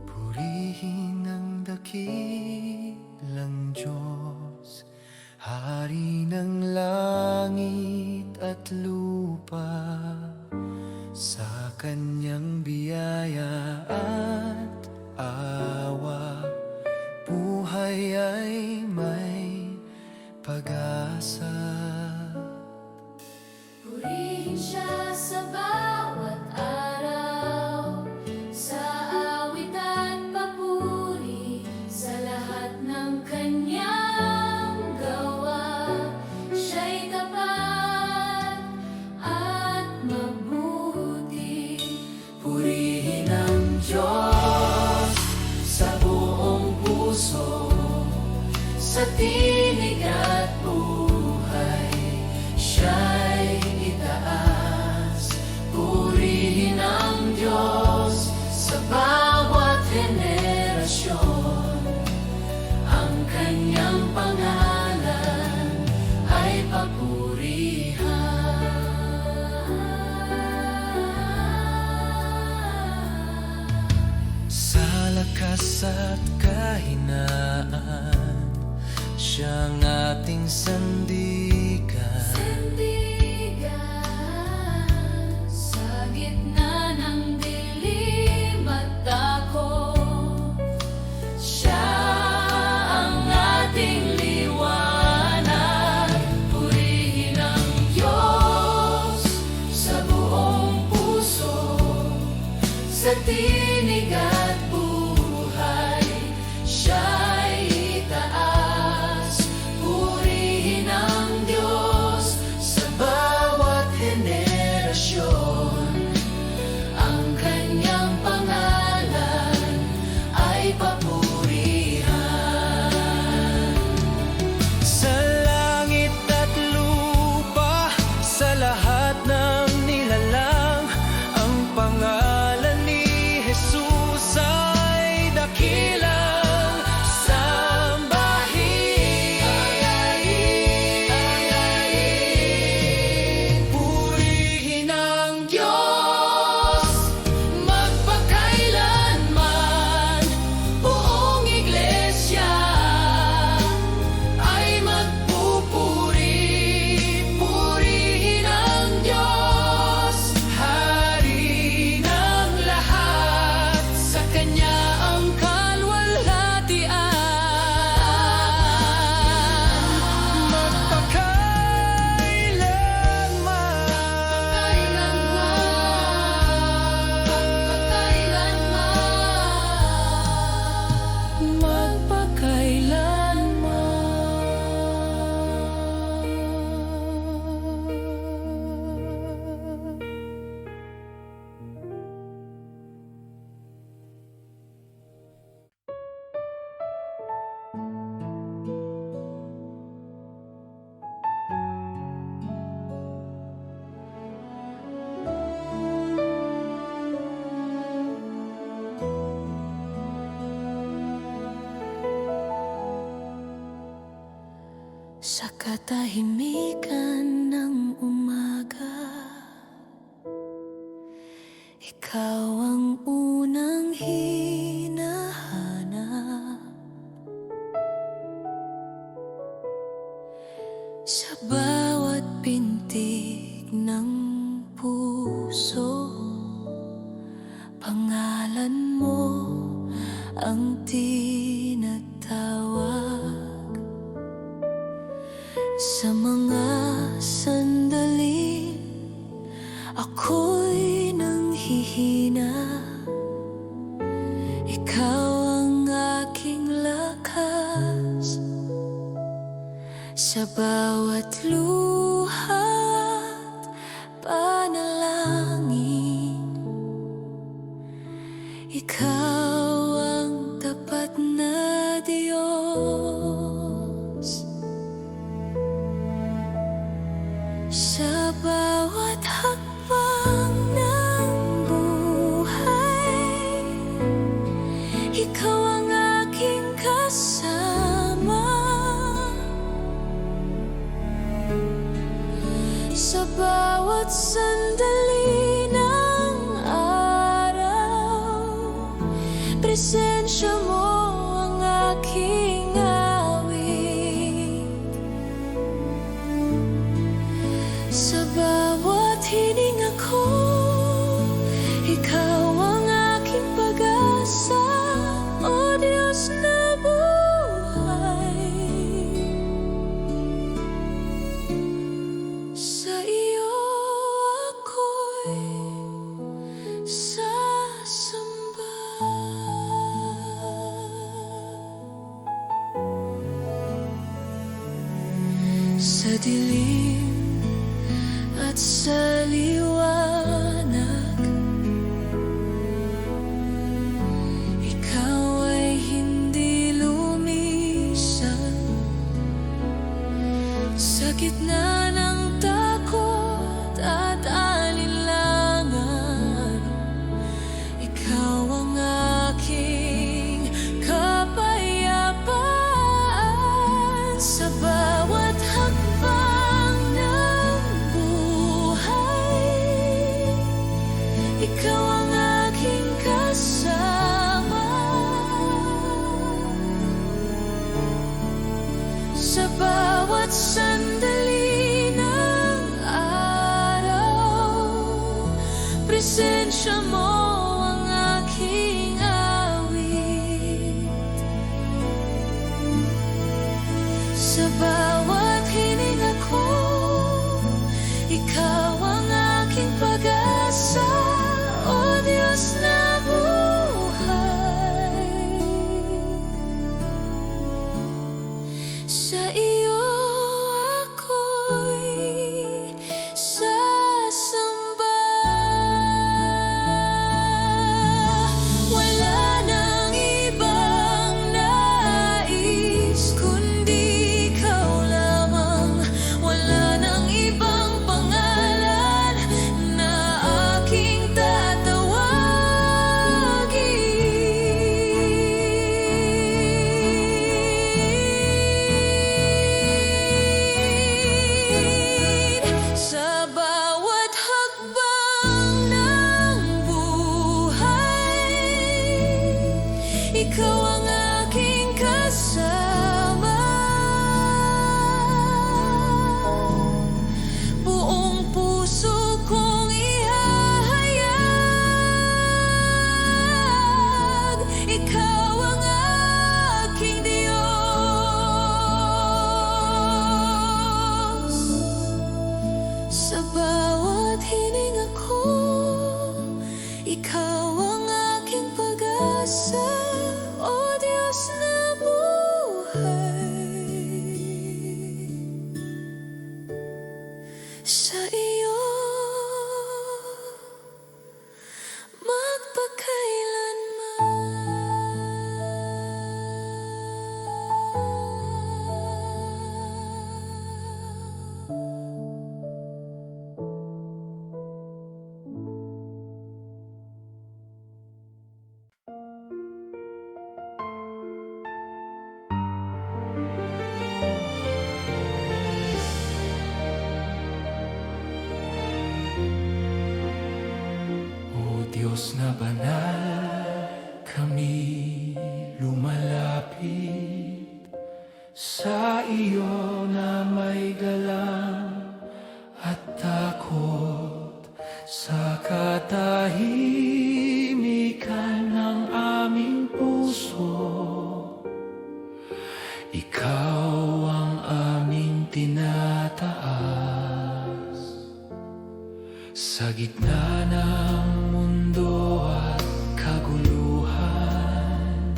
Purihin ang dakilang Diyos, Hari ng langit at lupa. Sa kanyang biyaya at awa, buhay ay may pag-asa. Purihin siya sa bawat araw, sa awit at papuri, sa lahat ng kanyang gawa. Siya'y tapat at mabuti. Purihin ang Diyos sa buong puso, sa tinig at buhay, siya'y itaas. Purihin ang Diyos sa bawat henerasyon, ang kanyang pangalan ay papurihan. Sa lakas at kahinaan, siyang ating sandigan. Sa gitna ng dilim at takot, siya ang ating liwanag. Purihin ang Diyos sa buong puso, sa tinig at buhay, siya'y itaas. Purihin ang Diyos sa bawat henerasyon, ang kanyang pangalan ay papurihan. Sa langit at lupa, sa lahat ng nilalang, ang pangalan ni Jesus ay dakilang sambahin. Purihin ang Diyos Sa katahimikan ng umaga, ikaw ang unang hinahanap. Sa bawat pintig ng puso, pangalan mo ang tinatawag. Sa mga sandaling ako'y nanghihina, ikaw ang aking lakas. Sa bawat luha't panalangin, ikaw ang tapat na Diyos. Sa bawat hakbang ng buhay, ikaw ang aking kasama. Sa bawat sandali ng araw, presensya mo ang aking awit. Sa bawat hininga ko, ikaw ang aking pag-asa, O Diyos na buhay. Sa iyo ako'y sasamba. Sa dilim at sa liwanag, ikaw ay hindi lumisan. Sa gitna ng takot at alinlangan, ikaw ang aking kapayapaan. Sa bawat hakbang ng buhay, ikaw ang aking kasama. Sa bawat sandali ng araw, presensya mo ang aking awit. Sa bawat hininga ko, ikaw ang aking pag-asa, O Diyos na buhay. Sa iyo ako'y sasamba. Diyos na banal, kami lumalapit sa iyo na may galang at takot sa katahimikan ng aming puso. Ikaw ang aming tinataas sa gitna ng mundo at kaguluhan.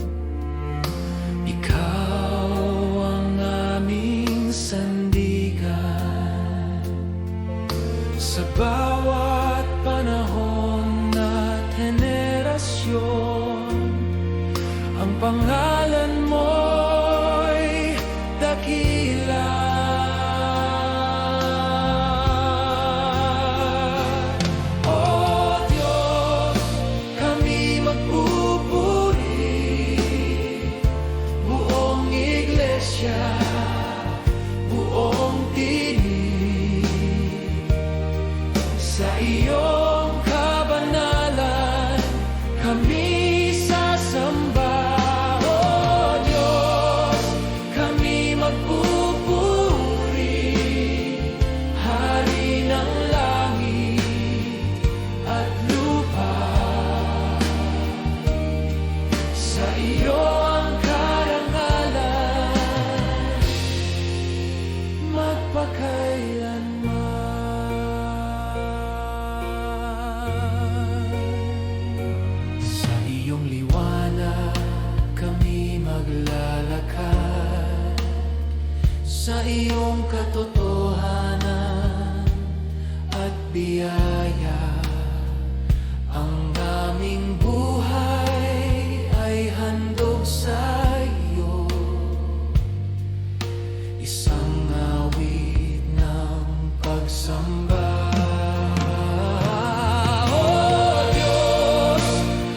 Ikaw ang aming sandigan sa bawat panahon at henerasyon. Ang pangalan mo'y dakila. O Diyos, kami magpupuri, buong iglesia, buong tinig, sa iyong kabanalan kami sasamba. O Diyos, kami magpupuri, Hari ng langit at lupa. Sa iyo ang karangalan magpakailanman. Sa iyong liwanag kami maglalakad, sa iyong katotohanan at biyaya. Ang aming buhay ay handog sa iyo, isang awit ng pagsamba. O Diyos,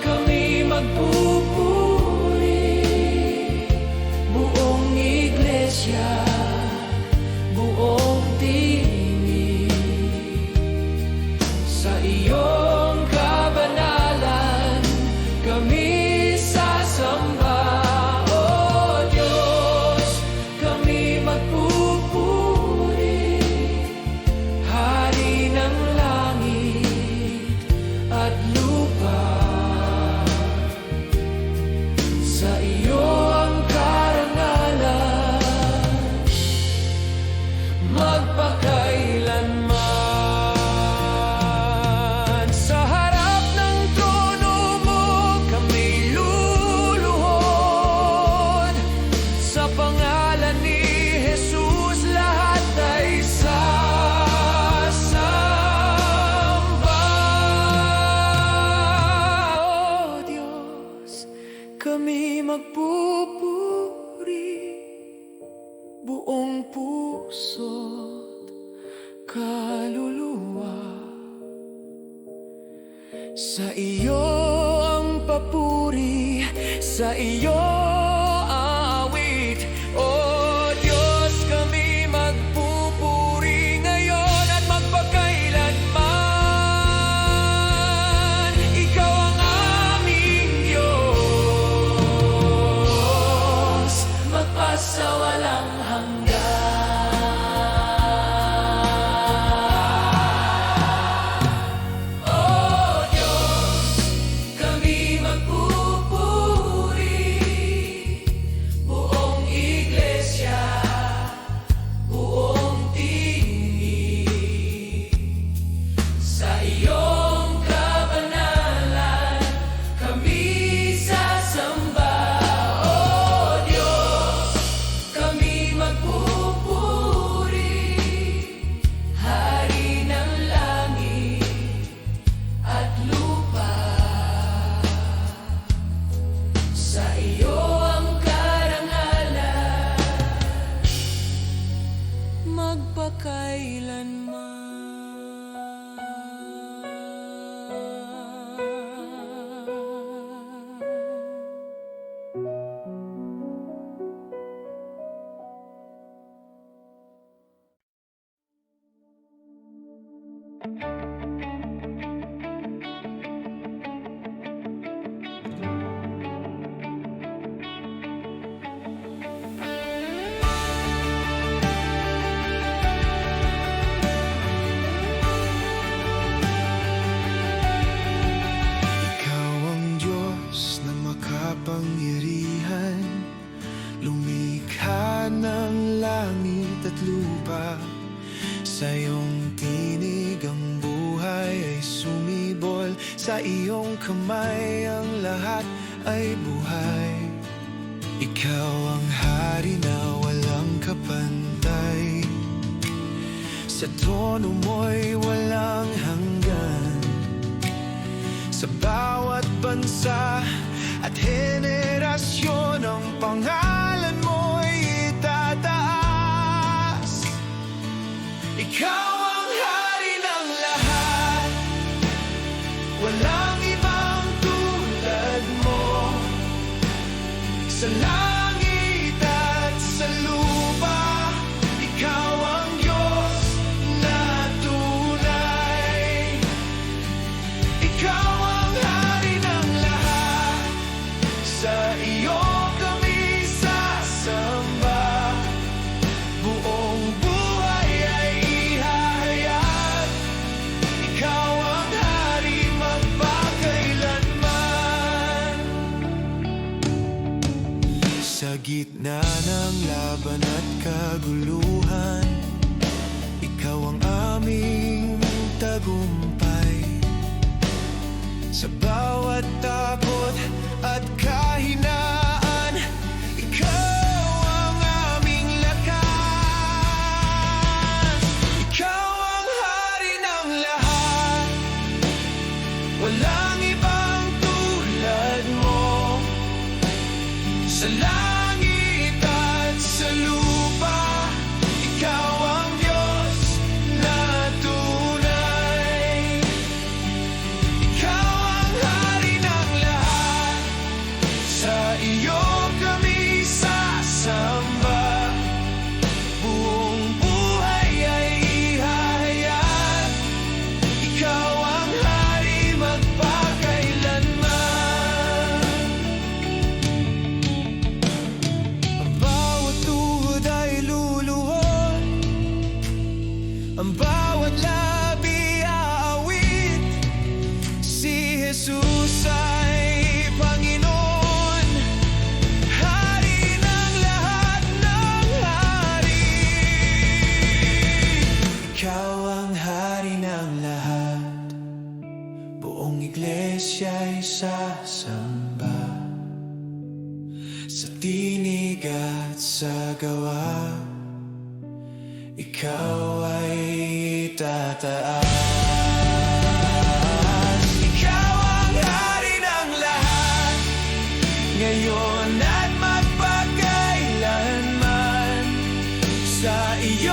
kami magpupuri, buong iglesia, buong tinig, sa iyong kabanalan kami sasamba. O Diyos, kami magpupuri, Hari ng langit at lupa. Sa iyo ang karangalan magpakailanman. Sa harap ng trono mo kami luluhod, sa pangalan ni Jesus lahat ay sasamba. O Diyos, kami magpupuri, buong puso't kaluluwa. Sa iyo ang papuri, sa iyo awit. O Diyos, kami magpupuri ngayon at magpakailanman. Ikaw ang aming Diyos, magpasawalang hanggan. O Diyos, kami magpupuri, Sa iyong kamay ang lahat ay buhay. Ikaw ang hari na walang kapantay. Sa trono mo'y walang hanggan. Sa bawat bansa at henerasyon ang pangalan mo'y itataas. Ikaw ang hari ng lahat, walang ibang tulad mo. Sa langit at sa lupa, ikaw ang Diyos na tunay. Ikaw ang hari ng lahat, sa iyo kami sasamba. Buong buhay ay ihahayag, ikaw ang hari magpakailanman. Sa gitna ng laban at kaguluhan, ikaw ang aming tagumpay. Sa bawat takot at kahinaan, ikaw ang aming lakas. Ikaw ang hari ng lahat, walang ibang tulad mo. Sa langit at sa lupa, ikaw ang Diyos na tunay. Ikaw ang hari ng lahat, sa iyo kami sasamba. Buong buhay ay ihahayag, ikaw ang hari magpakailanman. Ang bawat tuhod ay luluhod, ang bawat labi aawit. Si Jesus ay Panginoon, hari ng lahat ng hari. Ikaw ang hari ng lahat, buong iglesia ay sasamba. Sa tinig at sa gawa, ikaw ay tataas. Ikaw ang hari ng lahat, ngayon at magpakailanman. Sa iyo